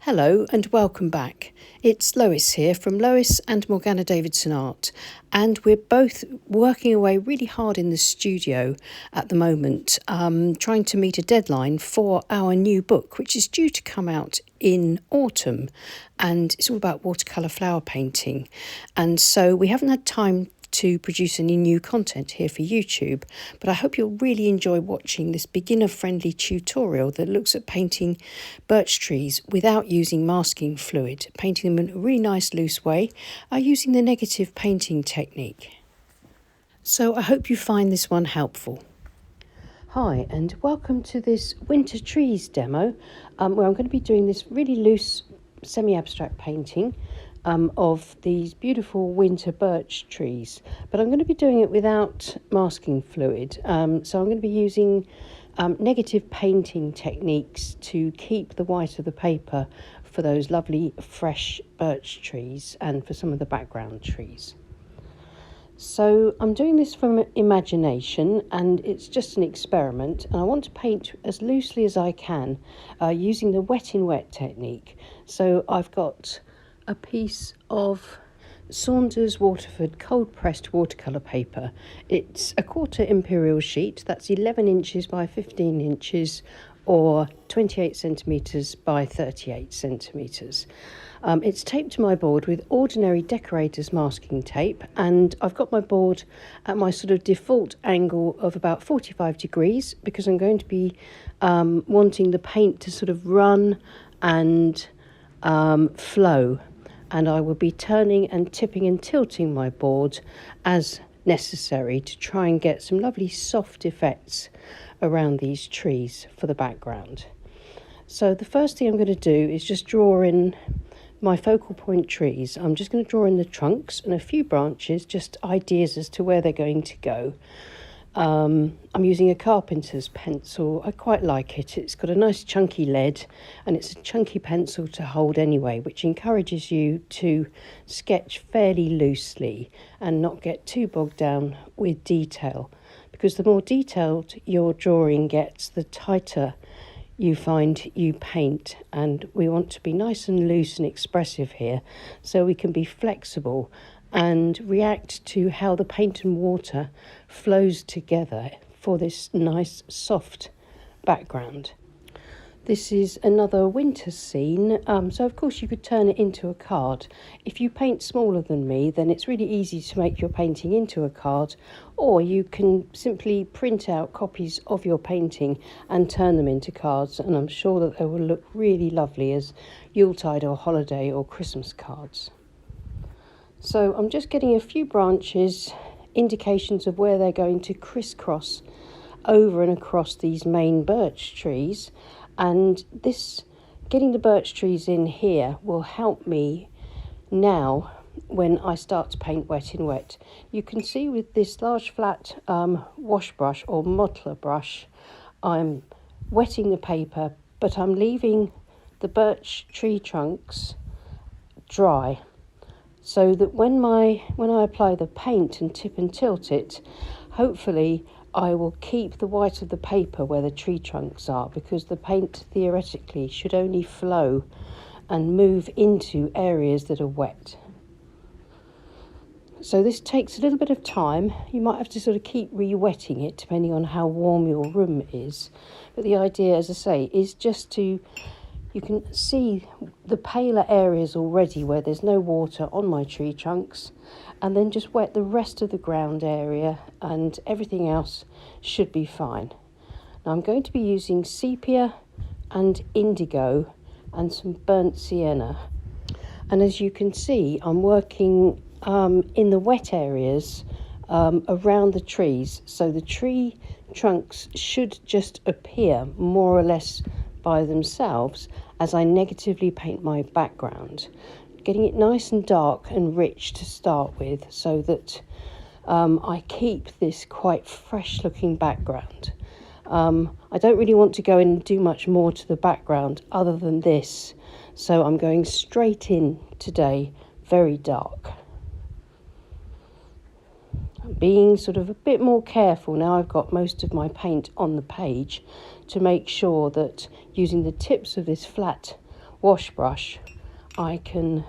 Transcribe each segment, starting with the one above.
Hello and welcome back. It's Lois here from Lois and Morgana Davidson Art, and we're both working away really hard in the studio at the moment, trying to meet a deadline for our new book, which is due to come out in autumn, and it's all about watercolour flower painting. And so we haven't had time to produce any new content here for YouTube, but I hope you'll really enjoy watching this beginner-friendly tutorial that looks at painting birch trees without using masking fluid, painting them in a really nice loose way using the negative painting technique. So I hope you find this one helpful. Hi and welcome to this winter trees demo where I'm going to be doing this really loose semi-abstract painting of these beautiful winter birch trees, but I'm going to be doing it without masking fluid, so I'm going to be using negative painting techniques to keep the white of the paper for those lovely fresh birch trees and for some of the background trees. So I'm doing this from imagination, and it's just an experiment, and I want to paint as loosely as I can using the wet in wet technique. So I've got a piece of Saunders Waterford cold pressed watercolour paper. It's a 1/4 imperial sheet, that's 11 inches by 15 inches or 28 centimetres by 38 centimetres. It's taped to my board with ordinary decorator's masking tape, and I've got my board at my sort of default angle of about 45 degrees because I'm going to be wanting the paint to sort of run and flow, and I will be turning and tipping and tilting my board as necessary to try and get some lovely soft effects around these trees for the background. So the first thing I'm going to do is just draw in my focal point trees. I'm just going to draw in the trunks and a few branches, just ideas as to where they're going to go. I'm using a carpenter's pencil. I quite like it. It's got a nice chunky lead, and it's a chunky pencil to hold anyway, which encourages you to sketch fairly loosely and not get too bogged down with detail, because the more detailed your drawing gets, the tighter you find you paint, and we want to be nice and loose and expressive here so we can be flexible and react to how the paint and water flows together for this nice soft background. This is another winter scene, so of course you could turn it into a card. If you paint smaller than me, then it's really easy to make your painting into a card, or you can simply print out copies of your painting and turn them into cards, and I'm sure that they will look really lovely as Yuletide or holiday or Christmas cards. So I'm just getting a few branches, indications of where they're going to crisscross over and across these main birch trees, and this getting the birch trees in here will help me now when I start to paint wet in wet. You can see with this large flat wash brush or mottler brush, I'm wetting the paper, but I'm leaving the birch tree trunks dry, so that when I apply the paint and tip and tilt it, hopefully I will keep the white of the paper where the tree trunks are, because the paint theoretically should only flow and move into areas that are wet. So this takes a little bit of time. You might have to sort of keep re-wetting it depending on how warm your room is. But the idea, as I say, is just to, you can see the paler areas already where there's no water on my tree trunks, and then just wet the rest of the ground area, and everything else should be fine. Now I'm going to be using sepia and indigo and some burnt sienna, and as you can see I'm working in the wet areas around the trees, so the tree trunks should just appear more or less by themselves as I negatively paint my background, getting it nice and dark and rich to start with, so that I keep this quite fresh looking background. I don't really want to go in and do much more to the background other than this, so I'm going straight in today, very dark. I'm being sort of a bit more careful now I've got most of my paint on the page, to make sure that using the tips of this flat wash brush, I can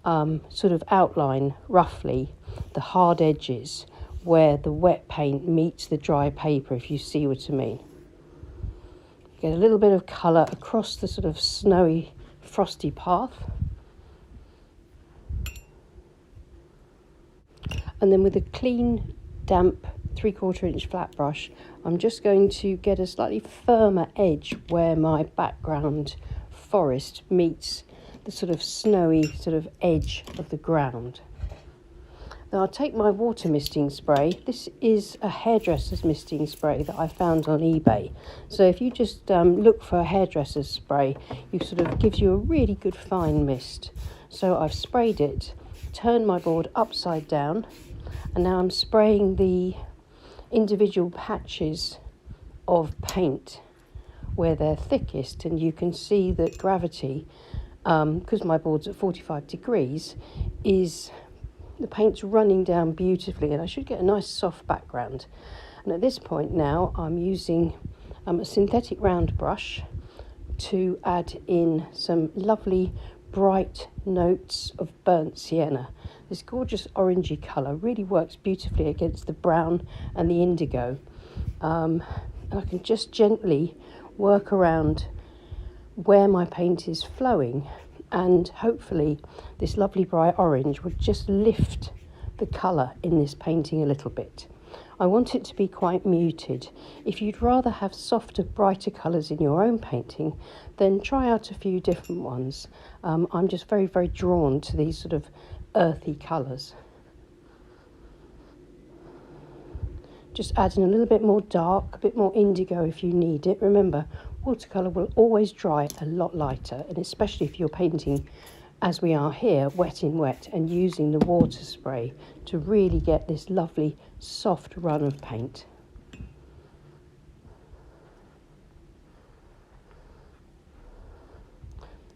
sort of outline roughly the hard edges where the wet paint meets the dry paper, if you see what I mean. Get a little bit of colour across the sort of snowy, frosty path. And then with a clean, damp 3/4 inch flat brush, I'm just going to get a slightly firmer edge where my background forest meets the sort of snowy sort of edge of the ground. Now I'll take my water misting spray. This is a hairdresser's misting spray that I found on eBay. So if you just look for a hairdresser's spray, it sort of gives you a really good fine mist. So I've sprayed it, turned my board upside down, and now I'm spraying the individual patches of paint where they're thickest, and you can see that gravity, because my board's at 45 degrees, is the paint's running down beautifully, and I should get a nice soft background. And at this point now I'm using a synthetic round brush to add in some lovely bright notes of burnt sienna. This gorgeous orangey colour really works beautifully against the brown and the indigo. And I can just gently work around where my paint is flowing, and hopefully this lovely bright orange would just lift the colour in this painting a little bit. I want it to be quite muted. If you'd rather have softer, brighter colours in your own painting, then try out a few different ones. I'm just very, very drawn to these sort of earthy colours. Just adding a little bit more dark, a bit more indigo if you need it. Remember, watercolour will always dry a lot lighter, and especially if you're painting, as we are here, wet in wet, and using the water spray to really get this lovely soft run of paint.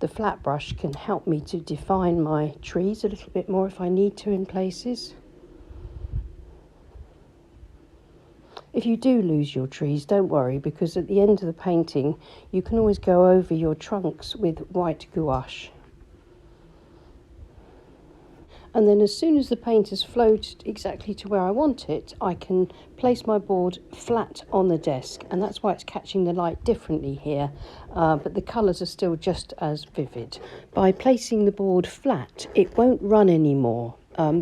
The flat brush can help me to define my trees a little bit more if I need to in places. If you do lose your trees, don't worry, because at the end of the painting you can always go over your trunks with white gouache. And then as soon as the paint has flowed exactly to where I want it, I can place my board flat on the desk, and that's why it's catching the light differently here, but the colours are still just as vivid. By placing the board flat, it won't run anymore.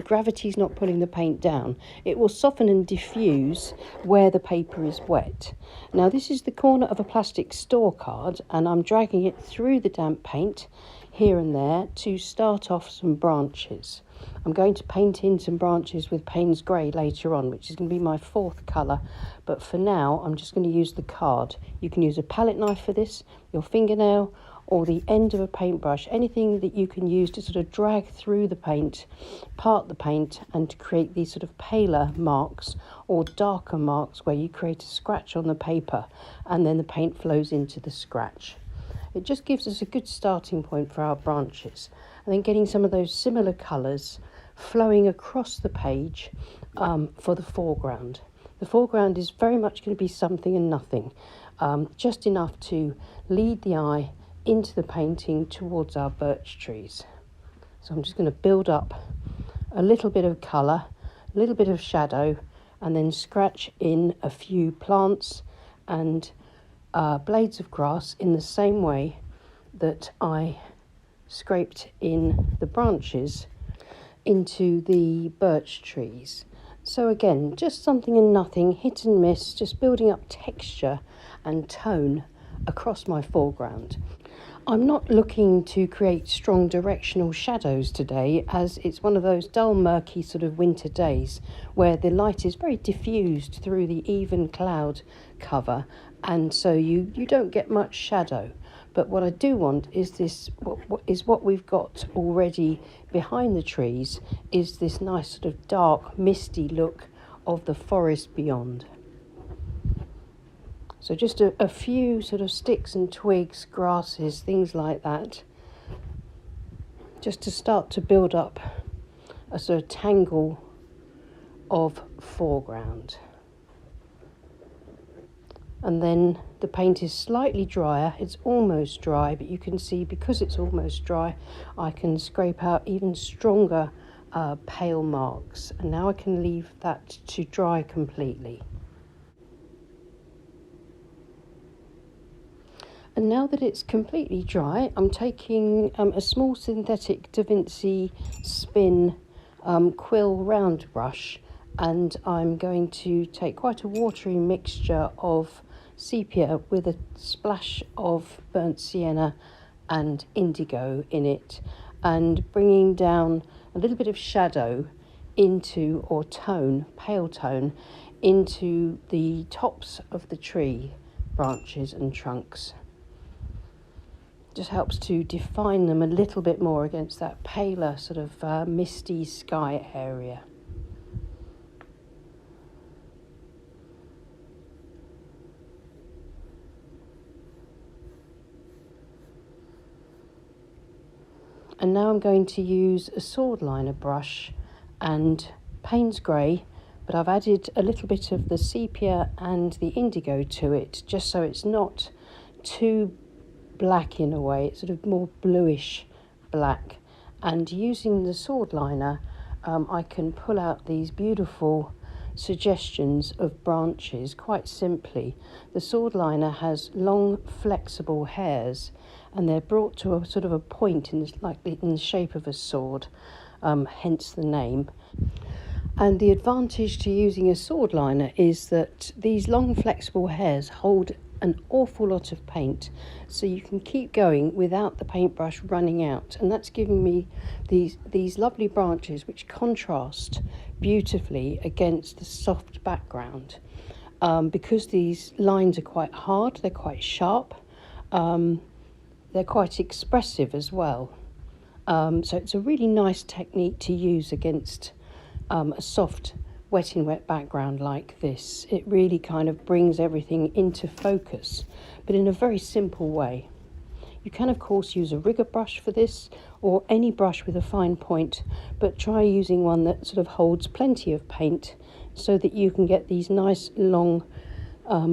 Gravity's not pulling the paint down. It will soften and diffuse where the paper is wet. Now this is the corner of a plastic store card, and I'm dragging it through the damp paint here and there to start off some branches. I'm going to paint in some branches with Payne's Grey later on, which is going to be my fourth colour, but for now I'm just going to use the card. You can use a palette knife for this, your fingernail, or the end of a paintbrush, anything that you can use to sort of drag through the paint, part the paint, and to create these sort of paler marks or darker marks where you create a scratch on the paper and then the paint flows into the scratch. It just gives us a good starting point for our branches, and then getting some of those similar colours flowing across the page for the foreground. The foreground is very much going to be something and nothing, just enough to lead the eye into the painting towards our birch trees. So I'm just going to build up a little bit of colour, a little bit of shadow, and then scratch in a few plants and blades of grass in the same way that I scraped in the branches into the birch trees. So again, just something and nothing, hit and miss, just building up texture and tone across my foreground. I'm not looking to create strong directional shadows today, as it's one of those dull, murky sort of winter days where the light is very diffused through the even cloud cover, and so you don't get much shadow. But what I do want is this, what we've got already behind the trees, is this nice sort of dark, misty look of the forest beyond. So just a few sort of sticks and twigs, grasses, things like that, just to start to build up a sort of tangle of foreground. And then the paint is slightly drier. It's almost dry, but you can see because it's almost dry, I can scrape out even stronger pale marks. And now I can leave that to dry completely. And now that it's completely dry, I'm taking a small synthetic Da Vinci Spin quill round brush, and I'm going to take quite a watery mixture of sepia with a splash of burnt sienna and indigo in it, and bringing down a little bit of shadow into, or tone, pale tone, into the tops of the tree branches and trunks. Just helps to define them a little bit more against that paler sort of misty sky area. And now I'm going to use a sword liner brush and Payne's Grey, but I've added a little bit of the sepia and the indigo to it, just so it's not too black in a way. It's sort of more bluish black. And using the sword liner, I can pull out these beautiful suggestions of branches quite simply. The sword liner has long flexible hairs, and they're brought to a sort of a point in the shape of a sword, hence the name. And the advantage to using a sword liner is that these long flexible hairs hold an awful lot of paint, so you can keep going without the paintbrush running out, and that's giving me these lovely branches which contrast beautifully against the soft background. Because these lines are quite hard, they're quite sharp, they're quite expressive as well, so it's a really nice technique to use against a soft wet in wet background like this. It really kind of brings everything into focus, but in a very simple way. You can of course use a rigger brush for this, or any brush with a fine point, but try using one that sort of holds plenty of paint so that you can get these nice long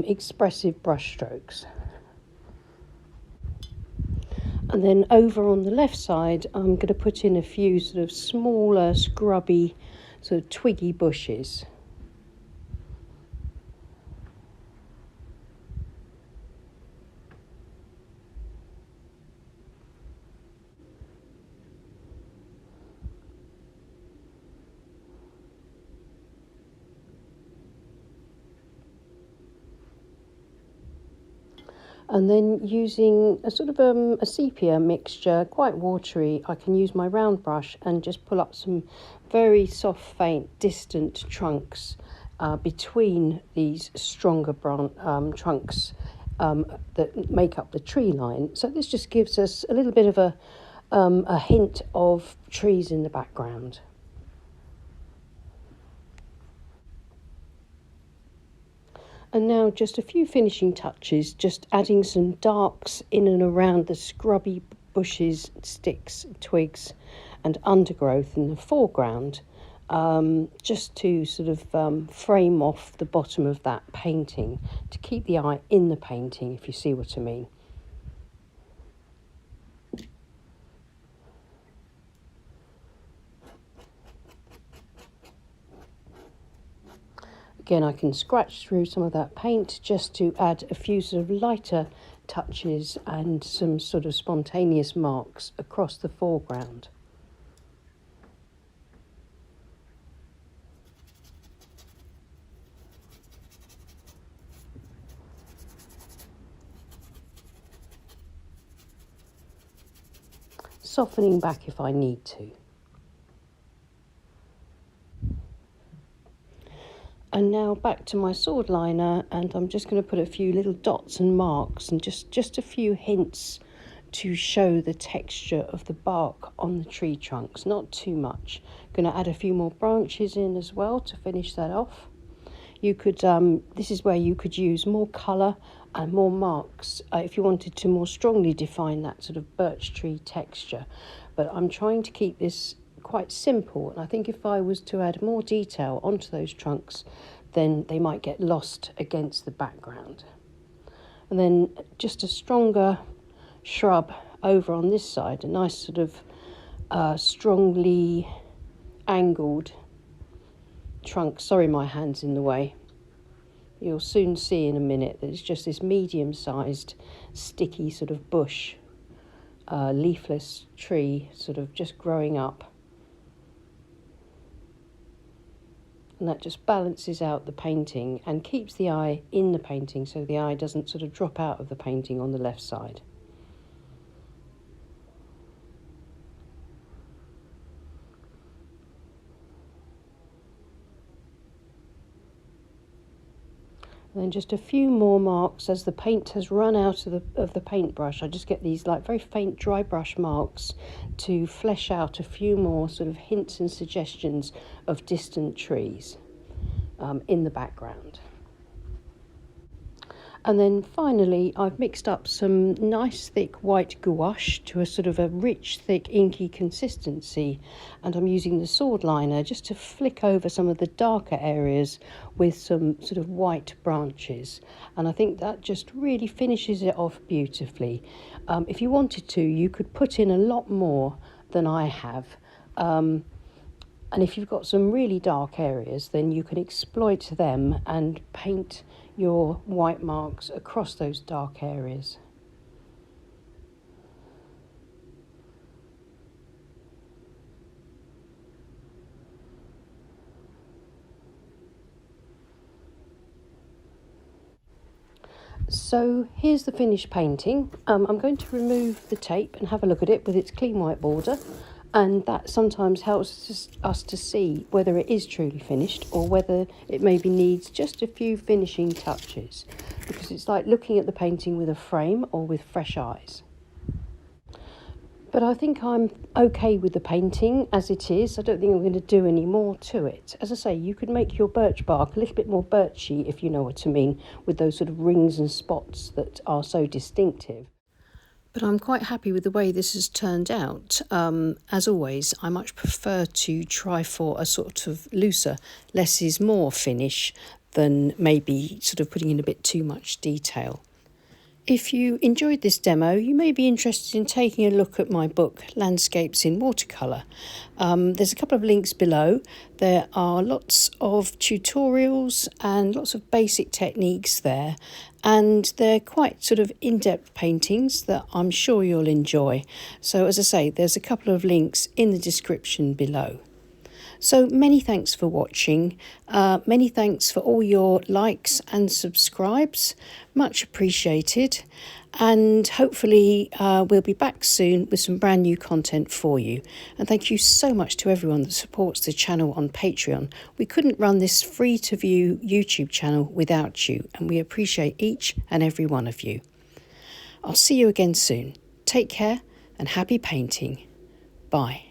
expressive brush strokes. And then over on the left side, I'm going to put in a few sort of smaller scrubby sort of twiggy bushes. And then using a sort of a sepia mixture, quite watery, I can use my round brush and just pull up some very soft, faint, distant trunks between these stronger trunks that make up the tree line. So this just gives us a little bit of a hint of trees in the background. And now just a few finishing touches, just adding some darks in and around the scrubby bushes, sticks, twigs and undergrowth in the foreground, just to sort of frame off the bottom of that painting, to keep the eye in the painting, if you see what I mean. Again, I can scratch through some of that paint just to add a few sort of lighter touches and some sort of spontaneous marks across the foreground. Softening back if I need to. And now back to my sword liner, and I'm just going to put a few little dots and marks and just a few hints to show the texture of the bark on the tree trunks, not too much. Going to add a few more branches in as well to finish that off. You could, this is where you could use more colour and more marks if you wanted to more strongly define that sort of birch tree texture. But I'm trying to keep this quite simple, and I think if I was to add more detail onto those trunks, then they might get lost against the background. and then just a stronger shrub over on this side, a nice sort of strongly angled trunk. Sorry, my hand's in the way. You'll soon see in a minute that it's just this medium-sized, sticky sort of bush, leafless tree, sort of just growing up. And that just balances out the painting and keeps the eye in the painting, so the eye doesn't sort of drop out of the painting on the left side. And then just a few more marks as the paint has run out of the paintbrush. I just get these like very faint dry brush marks to flesh out a few more sort of hints and suggestions of distant trees in the background. And then finally, I've mixed up some nice thick white gouache to a sort of a rich, thick, inky consistency. And I'm using the sword liner just to flick over some of the darker areas with some sort of white branches. And I think that just really finishes it off beautifully. If you wanted to, you could put in a lot more than I have. And if you've got some really dark areas, then you can exploit them and paint your white marks across those dark areas. So here's the finished painting. I'm going to remove the tape and have a look at it with its clean white border, and that sometimes helps us to see whether it is truly finished or whether it maybe needs just a few finishing touches, because it's like looking at the painting with a frame or with fresh eyes. But I think I'm okay with the painting as it is. I don't think I'm going to do any more to it. As I say, you could make your birch bark a little bit more birchy, if you know what I mean, with those sort of rings and spots that are so distinctive. But I'm quite happy with the way this has turned out. As always, I much prefer to try for a sort of looser, less is more finish than maybe sort of putting in a bit too much detail. If you enjoyed this demo, you may be interested in taking a look at my book, Landscapes in Watercolour. There's a couple of links below. There are lots of tutorials and lots of basic techniques there. And they're quite sort of in-depth paintings that I'm sure you'll enjoy. So as I say, there's a couple of links in the description below. So many thanks for watching. Many thanks for all your likes and subscribes. Much appreciated. And hopefully we'll be back soon with some brand new content for you. And thank you so much to everyone that supports the channel on Patreon. We couldn't run this free to view YouTube channel without you, and we appreciate each and every one of you. I'll see you again soon. Take care and happy painting. Bye.